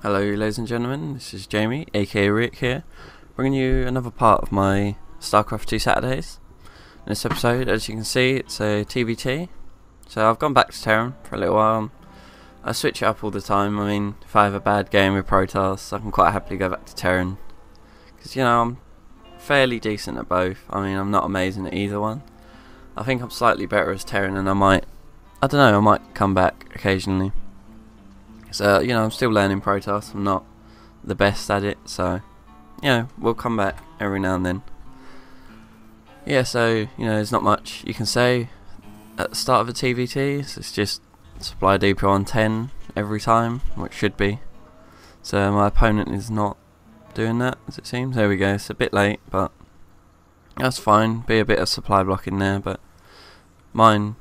Hello ladies and gentlemen, this is Jamie, aka Rick here, bringing you another part of my Starcraft 2 Saturdays. In this episode, as you can see, it's a TBT, so I've gone back to Terren for a little while. I switch it up all the time. I mean, if I have a bad game with Protoss, I can quite happily go back to Terren, because I'm fairly decent at both. I mean, I'm not amazing at either one. I think I'm slightly better as Terren, and I might come back occasionally. So, I'm still learning Protoss. I'm not the best at it, so, we'll come back every now and then. Yeah, so, there's not much you can say at the start of a TVT. So it's just supply depot on 10 every time, which should be. So my opponent is not doing that, as it seems. There we go. It's a bit late, but that's fine. Be a bit of supply block in there, but mine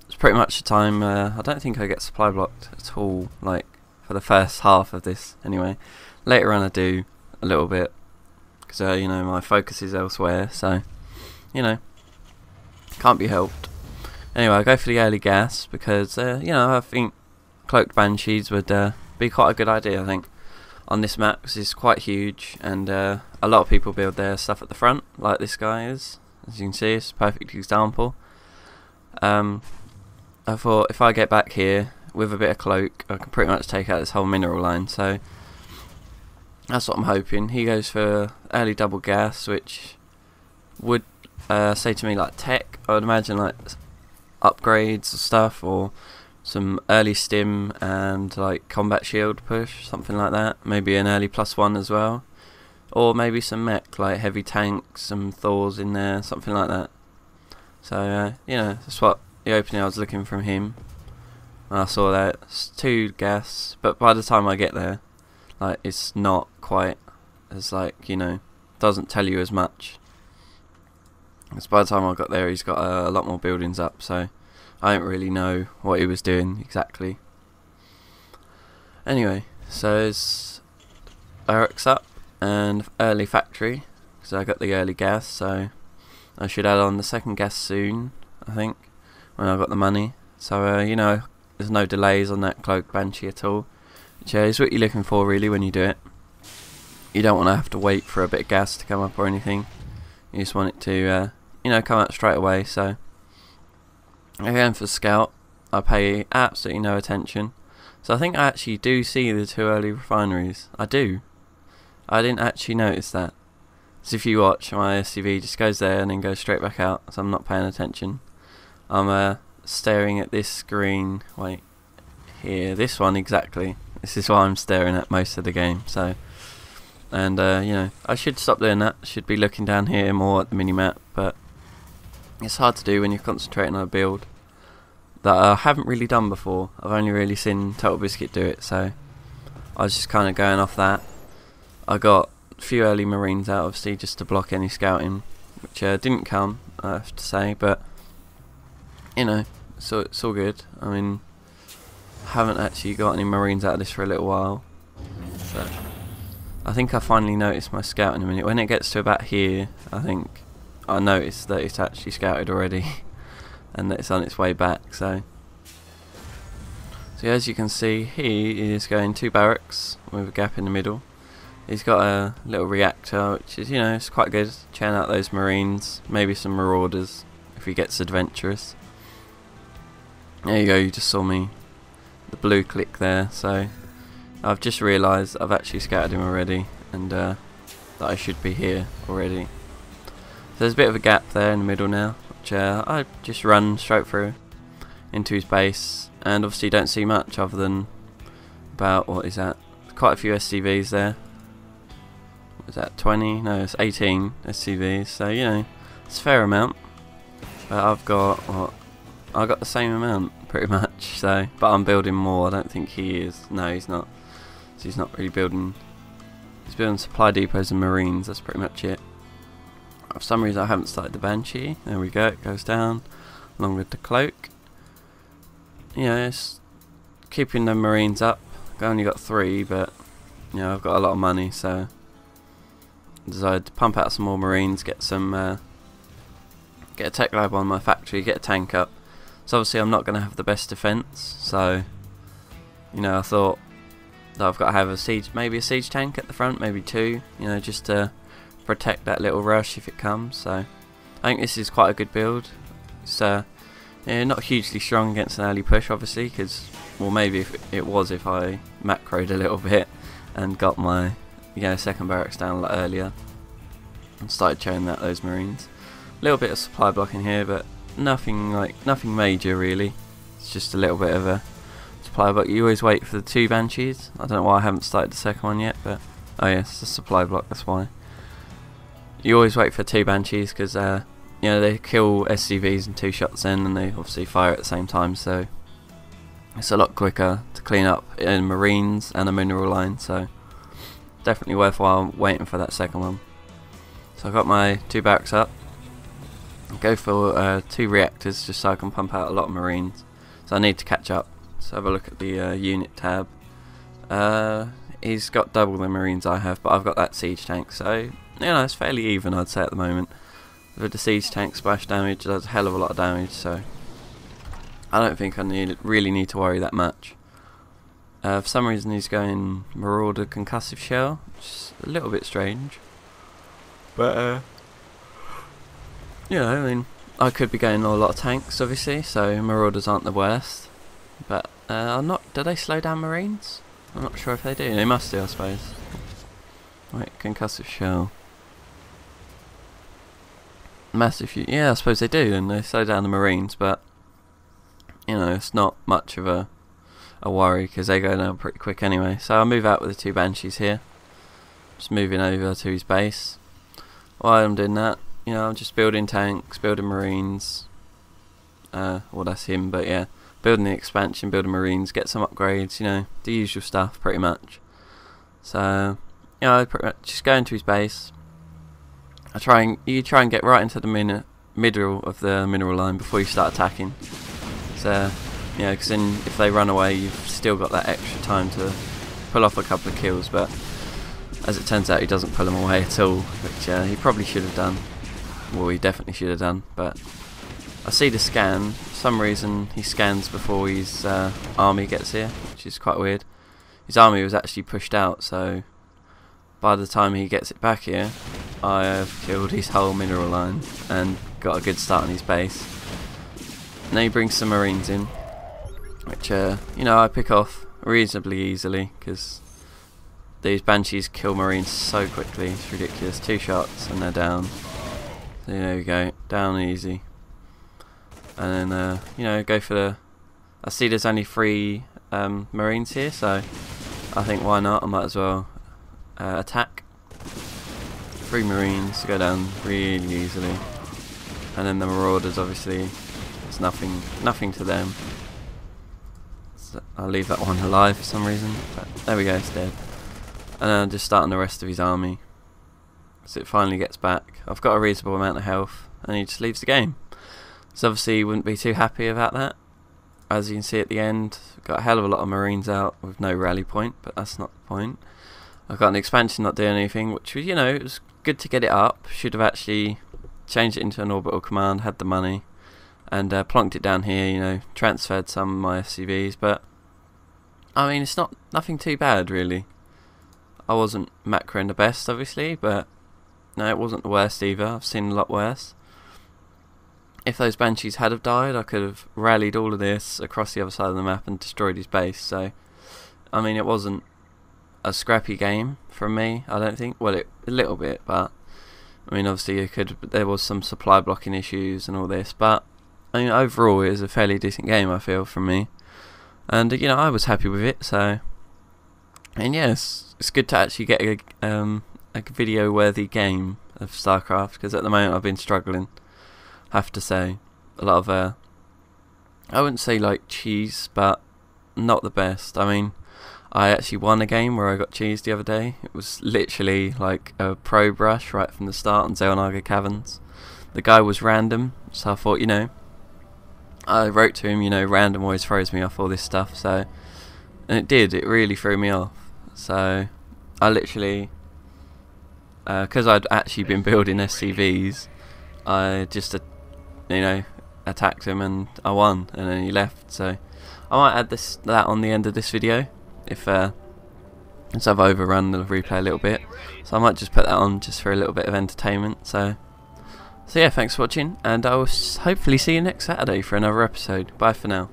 is pretty much the time. I don't think I get supply blocked at all, like, for the first half of this anyway. Later on I do a little bit, because my focus is elsewhere, so can't be helped. Anyway, I go for the early gas because I think cloaked banshees would be quite a good idea, I think, on this map, because it's quite huge, and a lot of people build their stuff at the front, like this guy is. As you can see, it's a perfect example. I thought if I get back here with a bit of cloak, I can pretty much take out this whole mineral line, so that's what I'm hoping. He goes for early double gas, which would say to me like tech. I would imagine like upgrades or stuff, or some early stim and like combat shield push, something like that. Maybe an early +1 as well, or maybe some mech like heavy tanks, some Thors in there, something like that. So that's what the opening I was looking from him. And I saw that it's 2 gas, but by the time I get there, like, it's not quite as doesn't tell you as much. Because by the time I got there, he's got a lot more buildings up, so I don't really know what he was doing exactly. Anyway, so it's barracks up and early factory, because I got the early gas, so I should add on the second gas soon, I think, when I got the money. So there's no delays on that cloak banshee at all, which is what you're looking for really when you do it. You don't want to have to wait for a bit of gas to come up or anything. You just want it to come out straight away. So again, for scout, I pay absolutely no attention. So I think I actually do see the 2 early refineries. I do. I didn't actually notice that. So if you watch, my SCV just goes there and then goes straight back out, so I'm not paying attention. I'm staring at this screen, wait, here, this one exactly. This is what I'm staring at most of the game. So, and I should stop doing that. Should be looking down here more at the minimap, but it's hard to do when you're concentrating on a build that I haven't really done before. I've only really seen Total Biscuit do it, so I was just kind of going off that. I got a few early marines out, obviously, just to block any scouting, which didn't come, I have to say, but so it's all good. I mean, I haven't actually got any marines out of this for a little while, but I think I finally noticed my scout in a minute. When it gets to about here, I think I noticed that it's actually scouted already and that it's on its way back. So as you can see, he is going 2 barracks with a gap in the middle. He's got a little reactor, which is it's quite good. Churn out those marines, maybe some marauders if he gets adventurous. There you go, you just saw me, the blue click there, so I've just realised I've actually scouted him already, and that I should be here already. So there's a bit of a gap there in the middle now, which I just run straight through into his base, and obviously don't see much other than about, what is that, quite a few SCVs there. What is that, 20? No, it's 18 SCVs, so it's a fair amount. But I've got, what? I got the same amount, pretty much, so, but I'm building more. I don't think he is. No, he's not. So he's not really building. He's building supply depots and marines. That's pretty much it. For some reason, I haven't started the banshee. There we go. It goes down along with the cloak. It's keeping the marines up. I've only got 3, but I've got a lot of money, so I decided to pump out some more marines, get some, get a tech lab on my factory, get a tank up. So obviously I'm not going to have the best defense, so I thought that I've got to have a siege, maybe a siege tank at the front, maybe 2, you know, just to protect that little rush if it comes. So I think this is quite a good build. It's yeah, not hugely strong against an early push, obviously, because, well, maybe if it was if I macroed a little bit and got my second barracks down a lot earlier and started churning out those marines. A little bit of supply blocking here, but nothing major really. It's just a little bit of a supply block. You always wait for the 2 banshees. I don't know why I haven't started the second one yet, but oh yes, it's a supply block, that's why. You always wait for 2 banshees because you know, they kill SCVs in 2 shots in, and they obviously fire at the same time, so it's a lot quicker to clean up in marines and a mineral line, so definitely worthwhile waiting for that second one. So I've got my 2 barracks up. I'll go for 2 reactors just so I can pump out a lot of marines, so I need to catch up. So have a look at the unit tab. He's got double the marines I have, but I've got that siege tank, so you know, it's fairly even, I'd say, at the moment. With the siege tank, splash damage does a hell of a lot of damage, so I don't think I really need to worry that much. For some reason he's going Marauder Concussive Shell, which is a little bit strange. But you know, I mean, I could be going a lot of tanks, obviously, so Marauders aren't the worst. But I'm not. Do they slow down marines? I'm not sure if they do. They must do, I suppose. Right, Concussive Shell. Massive, yeah, I suppose they do, and they slow down the marines, but you know, it's not much of a worry because they go down pretty quick anyway. So I'll move out with the 2 banshees here. Just moving over to his base. While I'm doing that, you know, I'm just building tanks, building marines. Well, that's him, but yeah, building the expansion, building marines, get some upgrades, you know, the usual stuff, pretty much. So, you know, I pretty much just go into his base. You try and get right into the middle of the mineral line before you start attacking. So, you know, because then if they run away, you've still got that extra time to pull off a couple of kills. But as it turns out, he doesn't pull them away at all, which he probably should have done. Well, he definitely should have done. But I see the scan. For some reason, he scans before his army gets here, which is quite weird. His army was actually pushed out, so by the time he gets it back here, I have killed his whole mineral line and got a good start on his base. And then he brings some marines in, which you know, I pick off reasonably easily because these banshees kill marines so quickly. It's ridiculous. 2 shots and they're down. So there we go, down easy. And then you know, go for the. I see there's only 3 marines here, so I think why not? I might as well attack. 3 marines go down really easily, and then the marauders, obviously, it's nothing to them. So I'll leave that one alive for some reason, but there we go, it's dead. And then I'll just start on the rest of his army. So it finally gets back. I've got a reasonable amount of health, and he just leaves the game. So obviously he wouldn't be too happy about that. As you can see at the end, got a hell of a lot of marines out with no rally point, but that's not the point. I've got an expansion not doing anything, which was, you know, it was good to get it up. Should have actually changed it into an orbital command, had the money, and plonked it down here, you know, transferred some of my SCVs, but I mean, it's nothing too bad really. I wasn't macroing the best, obviously, but no, it wasn't the worst either. I've seen a lot worse. If those banshees had have died, I could have rallied all of this across the other side of the map and destroyed his base. So I mean, it wasn't a scrappy game from me, I don't think. Well, a little bit, but I mean, obviously there was some supply blocking issues and all this, but I mean, overall it was a fairly decent game, I feel, from me, and you know, I was happy with it. So, and yes, it's good to actually get a video worthy game of Starcraft, because at the moment I've been struggling, have to say. A lot of I wouldn't say like cheese, but not the best. I mean, I actually won a game where I got cheese the other day. It was literally like a pro brush right from the start on Zelnaga Caverns. The guy was random, so I thought, you know, I wrote to him, you know, random always throws me off all this stuff, so, and it did, it really threw me off. So I literally, because I'd actually been building SCVs, I just, you know, attacked him and I won, and then he left. So I might add that on the end of this video, if So I've overrun the replay a little bit, so I might just put that on just for a little bit of entertainment. So yeah, thanks for watching, and I will hopefully see you next Saturday for another episode. Bye for now.